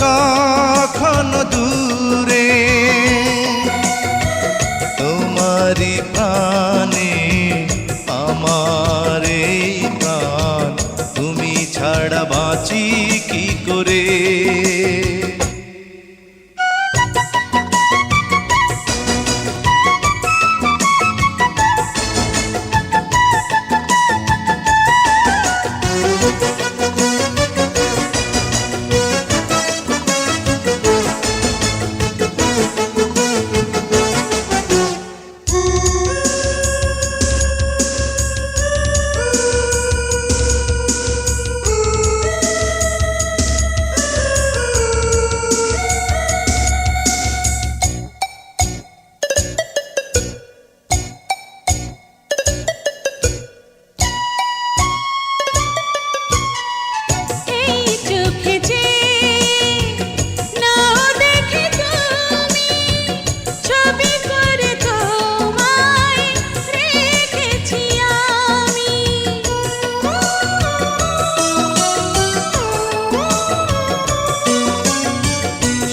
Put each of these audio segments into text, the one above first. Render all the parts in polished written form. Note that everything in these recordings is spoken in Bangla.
কখনো দূরে, তোমারি প্রাণে আমার এই প্রাণ, তুমি ছাড়া বাঁচি কি করে।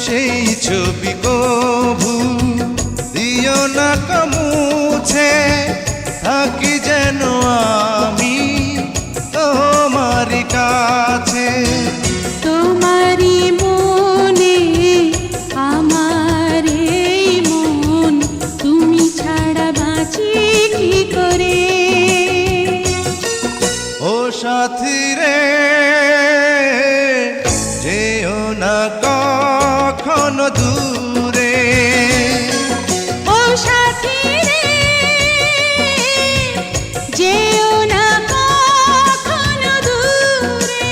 সেই ছবি কভু দিও না মুছে, থাকি যেন আমি তোমারি কাছে। তোমারি মনে আমার এই মন, তুমি ছাড়া বাঁচি কি করে। ও সাথী রে, যেও না কখনো দূরে। ও সাথী রে, যেও না কখনো দূরে।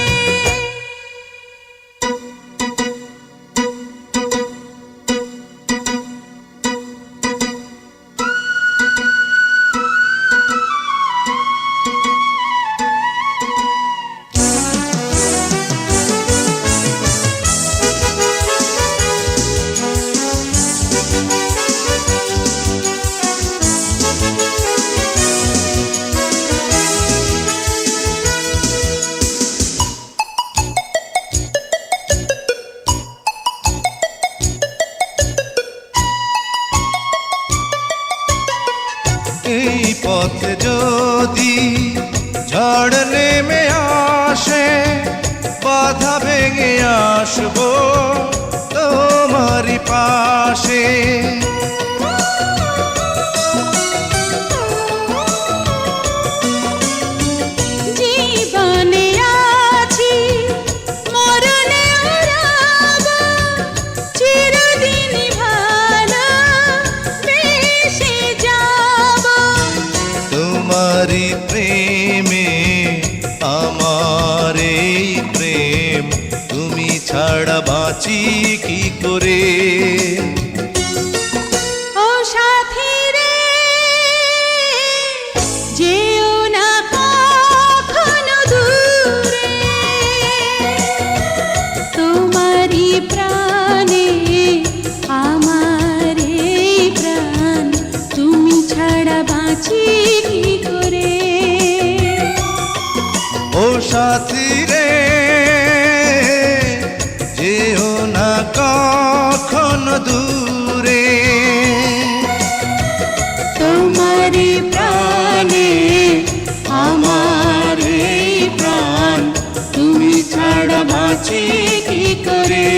এই পথে যদি ঝড় নেমে আসে, বাধা ভেঙে আসবো তোমারি পাশে। জীবনে আছি, মরণে রব, চিরদিন ভালো বেশে যাব। তোমারি প্রেমে আমার এই প্রেম, তুমি ছাড়া বাঁচি কি করে। ও সাথী রে, যেও না কখনো দূরে। তোমারি প্রাণে আমার এই প্রাণ, তুমি ছাড়া বাঁচি কি করে। ও সাথী রে, যেও না কখনো দূরে। তোমারি প্রাণে আমার এই প্রাণ, তুমি ছাড়া বাঁচি কি করে।